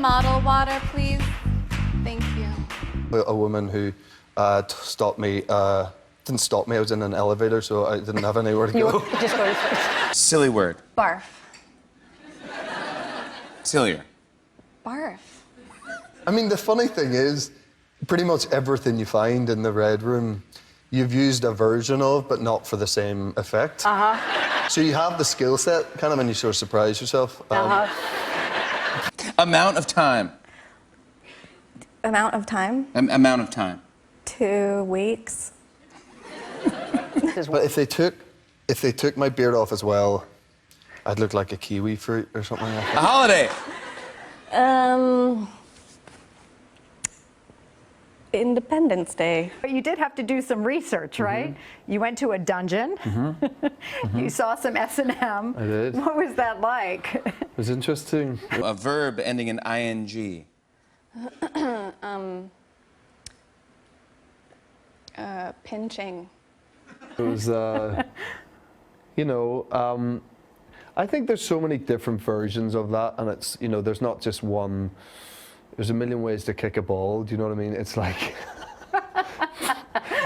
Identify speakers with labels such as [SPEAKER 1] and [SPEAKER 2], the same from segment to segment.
[SPEAKER 1] bottled water, please? Thank you.
[SPEAKER 2] A woman who stopped me, didn't stop me, I was in an elevator, so I didn't have anywhere to go.
[SPEAKER 3] Just go to first.
[SPEAKER 4] Silly word.
[SPEAKER 1] Barf.
[SPEAKER 4] Sillier.
[SPEAKER 1] Barf.
[SPEAKER 2] I mean, the funny thing is, pretty much everything you find in the Red Room, you've used a version of, but not for the same effect. So you have the skill set, kind of, and you sort of surprise yourself.
[SPEAKER 4] Amount of time.
[SPEAKER 1] Amount of time?
[SPEAKER 4] Amount of time.
[SPEAKER 1] 2 weeks.
[SPEAKER 2] But if they took my beard off as well, I'd look like a kiwi fruit or something like that.
[SPEAKER 4] A holiday.
[SPEAKER 1] Independence Day.
[SPEAKER 3] But you did have to do some research, right? You went to a dungeon. You saw some S&M.
[SPEAKER 2] I did.
[SPEAKER 3] What was that like?
[SPEAKER 2] It was interesting.
[SPEAKER 4] A verb ending in ing.
[SPEAKER 1] Pinching.
[SPEAKER 2] It was, you know, I think there's so many different versions of that, and it's, you know, there's not just one. There's a million ways to kick a ball, do you know what I mean? It's like,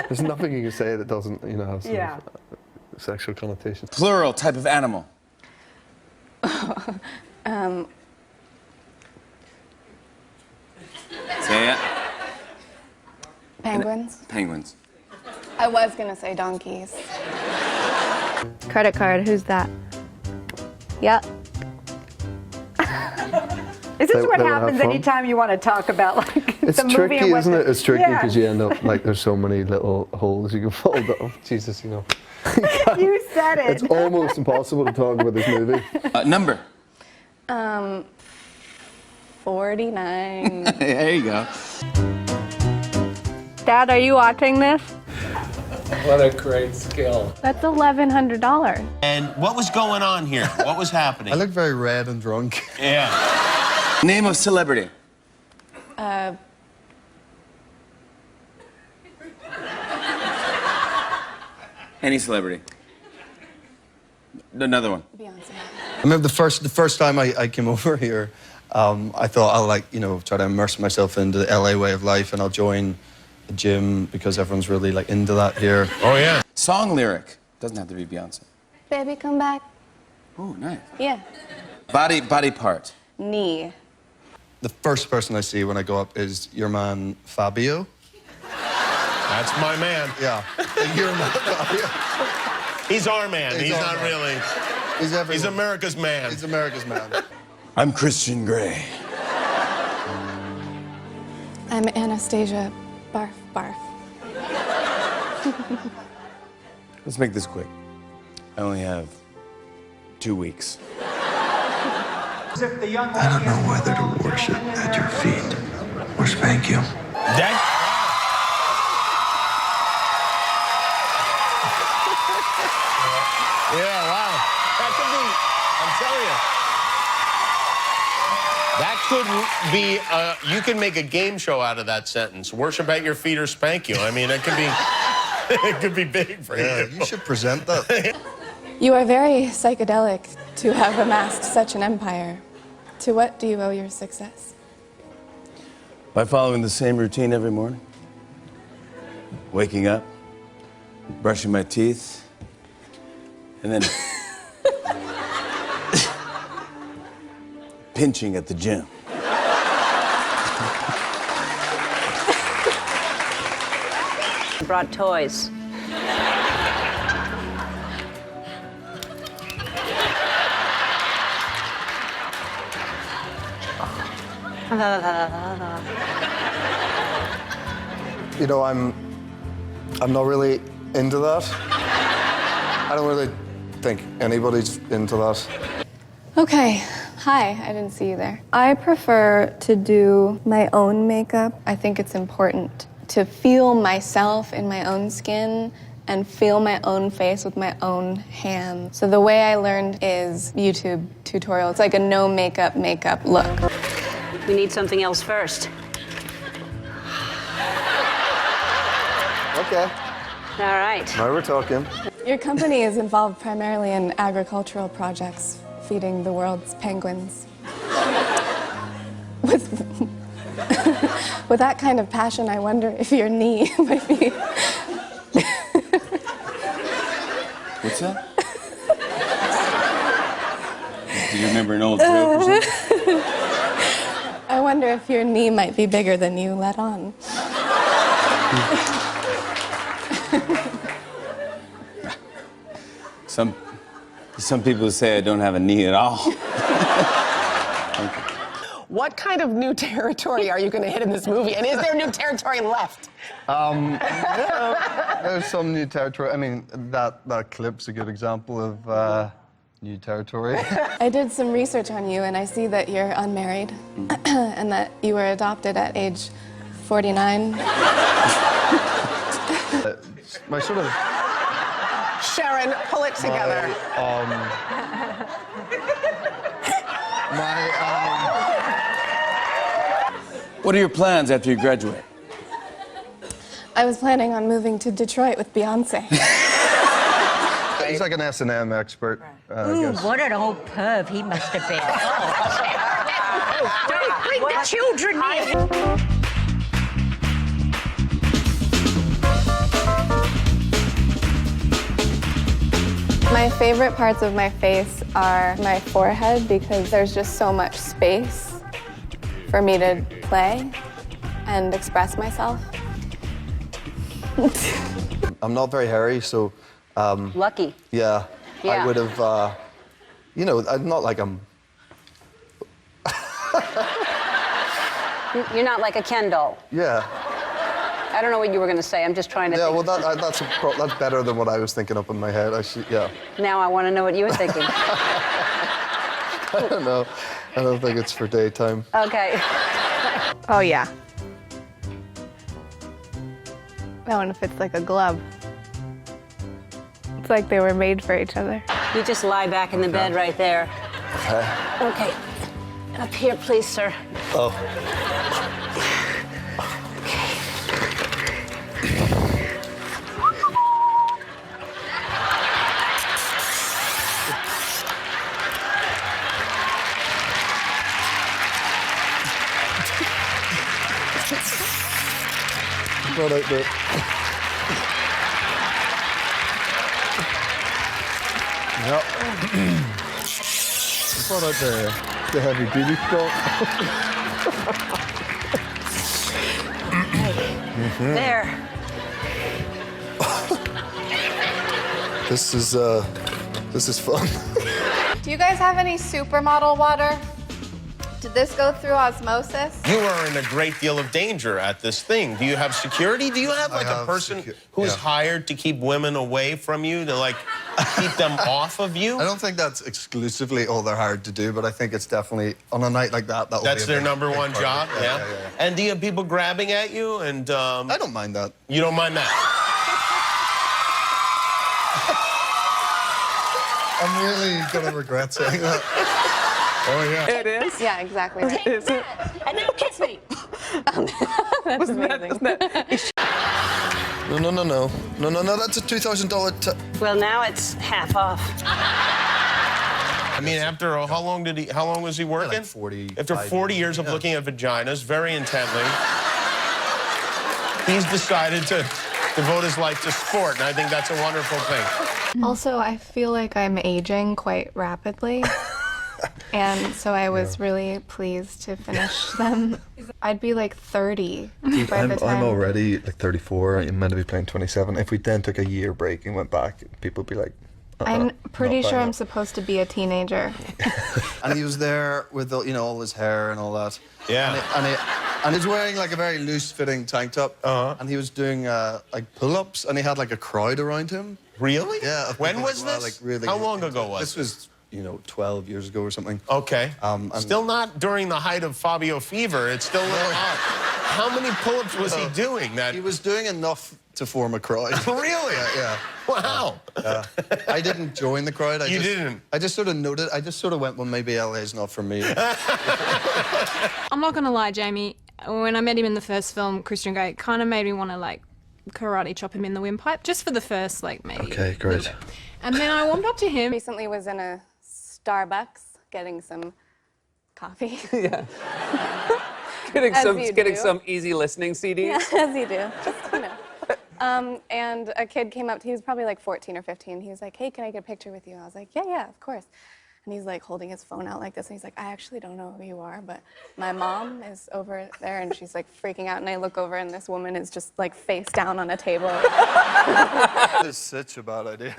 [SPEAKER 2] there's nothing you can say that doesn't, you know, have some sexual connotations.
[SPEAKER 4] Plural type of animal. Say it.
[SPEAKER 1] Penguins.
[SPEAKER 4] Penguins.
[SPEAKER 1] I was gonna say donkeys.
[SPEAKER 5] Credit card, who's that? Yeah.
[SPEAKER 3] Is this what
[SPEAKER 2] They would
[SPEAKER 3] happens
[SPEAKER 2] have fun.
[SPEAKER 3] anytime you want to talk about like
[SPEAKER 2] It's
[SPEAKER 3] the movie
[SPEAKER 2] tricky,
[SPEAKER 3] and what
[SPEAKER 2] isn't it? It's tricky
[SPEAKER 3] Yeah.
[SPEAKER 2] because you end up, like, there's so many little holes you can fall down. Jesus, you know.
[SPEAKER 3] You said it.
[SPEAKER 2] It's almost impossible to talk about this movie.
[SPEAKER 4] Number.
[SPEAKER 1] 49.
[SPEAKER 4] There you go.
[SPEAKER 5] Dad, are you watching this?
[SPEAKER 6] What a great skill.
[SPEAKER 5] That's $1,100.
[SPEAKER 6] And what was going on here? What was happening?
[SPEAKER 2] I look very red and drunk.
[SPEAKER 6] Yeah.
[SPEAKER 4] Name of celebrity. Any celebrity. Another one.
[SPEAKER 1] Beyonce.
[SPEAKER 2] I remember the first time I came over here, I thought I'll, like, you know, try to immerse myself into the LA way of life, and I'll join a gym because everyone's really, like, into that here.
[SPEAKER 6] Oh, yeah.
[SPEAKER 4] Song lyric. Doesn't have to be Beyonce.
[SPEAKER 1] Baby, come back.
[SPEAKER 4] Oh, nice.
[SPEAKER 1] Yeah.
[SPEAKER 4] Body part.
[SPEAKER 1] Knee.
[SPEAKER 2] The first person I see when I go up is your man, Fabio.
[SPEAKER 6] That's my man.
[SPEAKER 2] Yeah. Your man, Fabio.
[SPEAKER 6] He's our man. He's
[SPEAKER 2] our
[SPEAKER 6] not
[SPEAKER 2] man.
[SPEAKER 6] really.
[SPEAKER 2] He's everyone.
[SPEAKER 6] He's America's man.
[SPEAKER 2] He's America's man.
[SPEAKER 4] I'm Christian Grey.
[SPEAKER 1] I'm Anastasia. Barf, barf.
[SPEAKER 4] Let's make this quick. I only have 2 weeks.
[SPEAKER 7] I don't know whether to worship at your feet or spank you.
[SPEAKER 6] That. Yeah, wow. That could be, I'm telling you. That could be, you can make a game show out of that sentence. Worship at your feet or spank you. I mean, it could be, it could be big for you.
[SPEAKER 2] You should present that.
[SPEAKER 1] You are very psychedelic to have amassed such an empire. To what do you owe your success?
[SPEAKER 4] By following the same routine every morning. Waking up, brushing my teeth, and then pinching at the gym.
[SPEAKER 8] Brought toys.
[SPEAKER 2] You know, I'm not really into that. I don't really think anybody's into that.
[SPEAKER 1] Okay. Hi, I didn't see you there. I prefer to do my own makeup. I think it's important to feel myself in my own skin and feel my own face with my own hands. So the way I learned is YouTube tutorial. It's like a no makeup look.
[SPEAKER 8] We need something else first.
[SPEAKER 2] Okay.
[SPEAKER 8] All right.
[SPEAKER 2] Now we're talking.
[SPEAKER 1] Your company is involved primarily in agricultural projects, feeding the world's penguins. with that kind of passion, I wonder if your knee might be.
[SPEAKER 4] What's that? Do you remember an old joke or something?
[SPEAKER 1] I wonder if your knee might be bigger than you let on.
[SPEAKER 4] Some people say I don't have a knee at all.
[SPEAKER 9] What kind of new territory are you going to hit in this movie? And is there new territory left?
[SPEAKER 2] Yeah, there's some new territory. I mean, that clip's a good example of new territory.
[SPEAKER 1] I did some research on you, and I see that you're unmarried, and that you were adopted at age 49.
[SPEAKER 2] My sort of...
[SPEAKER 9] Sharon, pull it together.
[SPEAKER 4] What are your plans after you graduate?
[SPEAKER 1] I was planning on moving to Detroit with Beyonce.
[SPEAKER 2] He's like an S&M expert, I guess.
[SPEAKER 10] What an old perv he must have been. Don't bring the children in.
[SPEAKER 1] My favorite parts of my face are my forehead because there's just so much space for me to play and express myself.
[SPEAKER 2] I'm not very hairy, so...
[SPEAKER 8] Lucky.
[SPEAKER 2] Yeah,
[SPEAKER 8] Yeah.
[SPEAKER 2] I would have, you know, I'm not like I'm...
[SPEAKER 8] You're not like a Ken doll.
[SPEAKER 2] Yeah.
[SPEAKER 8] I don't know what you were going to say. I'm just trying to
[SPEAKER 2] Yeah,
[SPEAKER 8] think.
[SPEAKER 2] well, that's better than what I was thinking up in my head. Yeah.
[SPEAKER 8] Now I want to know what you were thinking.
[SPEAKER 2] I don't know. I don't think it's for daytime.
[SPEAKER 8] Okay.
[SPEAKER 5] Oh, yeah. That one fits like a glove. It's like they were made for each other.
[SPEAKER 8] You just lie back in the bed right there.
[SPEAKER 2] Okay.
[SPEAKER 8] Okay. Up here, please, sir.
[SPEAKER 2] Oh. Brought out the... Yep. Brought out the heavy duty belt.
[SPEAKER 8] There.
[SPEAKER 2] This is fun.
[SPEAKER 1] Do you guys have any supermodel water? Did this go through osmosis?
[SPEAKER 6] You are in a great deal of danger at this thing. Do you have security? Do you have like a person who's hired to keep women away from you, to like keep them off of you?
[SPEAKER 2] I don't think that's exclusively all they're hired to do, but I think it's definitely, on a night like that,
[SPEAKER 6] That's their number one job?
[SPEAKER 2] Yeah.
[SPEAKER 6] And do you have people grabbing at you? And
[SPEAKER 2] I don't mind that.
[SPEAKER 6] You don't mind that?
[SPEAKER 2] I'm really gonna regret saying that. Oh, yeah.
[SPEAKER 9] It is?
[SPEAKER 1] Yeah, exactly right.
[SPEAKER 10] Take that, and now kiss me.
[SPEAKER 1] That's amazing.
[SPEAKER 2] No, that's a $2,000
[SPEAKER 8] Well, now it's half off.
[SPEAKER 6] I mean, after how long was he working?
[SPEAKER 2] like 40.
[SPEAKER 6] After 40 years of looking at vaginas very intently, he's decided to devote his life to sport, and I think that's a wonderful thing.
[SPEAKER 1] Also, I feel like I'm aging quite rapidly. And so I was really pleased to finish them. I'd be like 30 by the time.
[SPEAKER 2] I'm already like 34. I'm meant to be playing 27. If we then took a year break and went back, people would be like,
[SPEAKER 1] I'm pretty sure I'm supposed to be a teenager.
[SPEAKER 2] And he was there with all his hair and all that.
[SPEAKER 6] Yeah.
[SPEAKER 2] And he's wearing like a very loose-fitting tank top. And he was doing like pull-ups, and he had like a crowd around him.
[SPEAKER 6] Really?
[SPEAKER 2] Yeah.
[SPEAKER 6] When was this?
[SPEAKER 2] Like, really,
[SPEAKER 6] how long ago was
[SPEAKER 2] this? Was 12 years ago or something.
[SPEAKER 6] Okay. Still not during the height of Fabio fever. It's still a little off. How many pull-ups was he doing?
[SPEAKER 2] He was doing enough to form a crowd.
[SPEAKER 6] Really?
[SPEAKER 2] Yeah.
[SPEAKER 6] Wow.
[SPEAKER 2] I didn't join the crowd.
[SPEAKER 6] You didn't?
[SPEAKER 2] I just sort of noted. I just sort of went, well, maybe LA's not for me.
[SPEAKER 11] I'm not gonna lie, Jamie. When I met him in the first film, Christian Grey, it kind of made me want to like karate chop him in the windpipe, just for the first maybe.
[SPEAKER 2] Okay, great.
[SPEAKER 11] And then I warmed up to him.
[SPEAKER 1] Recently was in a Starbucks getting some Coffee.
[SPEAKER 12] Yeah.
[SPEAKER 1] As
[SPEAKER 12] Getting some easy listening CDs.
[SPEAKER 1] Yeah, as you do. Just, you know. And a kid came up, he was probably like 14 or 15. He was like, hey, can I get a picture with you? I was like, yeah, of course. And he's like holding his phone out like this, and he's like, I actually don't know who you are, but my mom is over there, and she's like freaking out, and I look over, and this woman is just like face down on a table.
[SPEAKER 2] This is such a bad idea.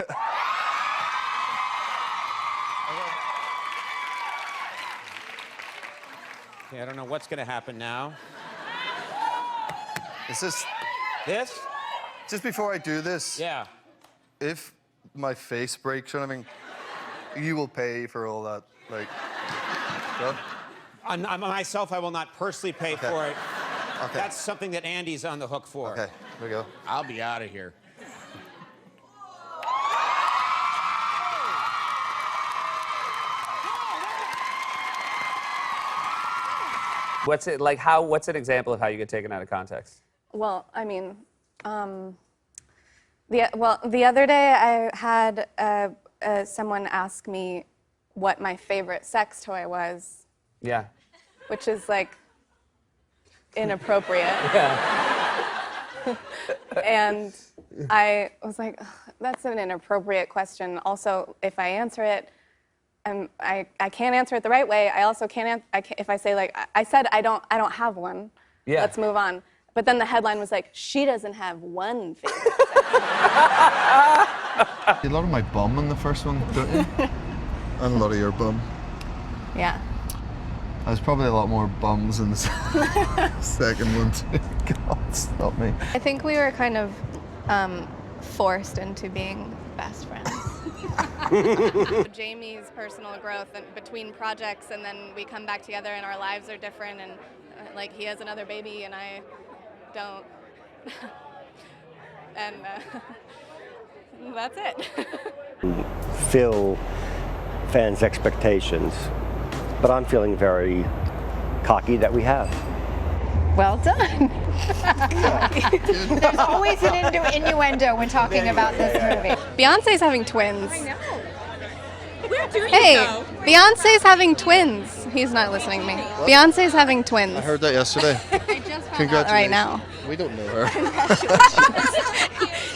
[SPEAKER 13] Okay, I don't know what's going to happen now.
[SPEAKER 2] Is this...
[SPEAKER 13] This?
[SPEAKER 2] Just before I do this...
[SPEAKER 13] Yeah.
[SPEAKER 2] If my face breaks or anything, you will pay for all that, like...
[SPEAKER 13] On myself, I will not personally pay for it.
[SPEAKER 2] Okay.
[SPEAKER 13] That's something that Andy's on the hook for.
[SPEAKER 2] Okay, here we go.
[SPEAKER 13] I'll be out of here.
[SPEAKER 12] What's it like? What's an example of how you get taken out of context?
[SPEAKER 1] Well, I mean, the other day I had someone ask me what my favorite sex toy was.
[SPEAKER 12] Yeah.
[SPEAKER 1] Which is like inappropriate.
[SPEAKER 12] Yeah.
[SPEAKER 1] And I was like, that's an inappropriate question. Also, if I answer it, I can't answer it the right way. I also can't, if I say like, I said I don't have one.
[SPEAKER 12] Yeah.
[SPEAKER 1] Let's move on. But then the headline was like, she doesn't have one favorite sex
[SPEAKER 2] A lot of my bum in the first one, don't you? And a lot of your bum.
[SPEAKER 1] Yeah.
[SPEAKER 2] There's probably a lot more bums in the second one too. God, stop me.
[SPEAKER 1] I think we were kind of forced into being best friends. Jamie's personal growth and between projects, and then we come back together and our lives are different, and like he has another baby and I don't. And that's it.
[SPEAKER 14] Fill fans' expectations, but I'm feeling very cocky that we have.
[SPEAKER 3] Well done. There's always an innuendo when talking about this movie.
[SPEAKER 1] Beyonce's having twins.
[SPEAKER 11] I know. We're doing
[SPEAKER 1] Hey,
[SPEAKER 11] it though.
[SPEAKER 1] Beyonce's having twins. He's not listening to me.
[SPEAKER 2] What?
[SPEAKER 1] Beyonce's having twins.
[SPEAKER 2] I heard that yesterday.
[SPEAKER 1] I just found out right now.
[SPEAKER 2] We don't know her.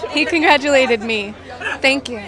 [SPEAKER 1] He congratulated me. Thank you.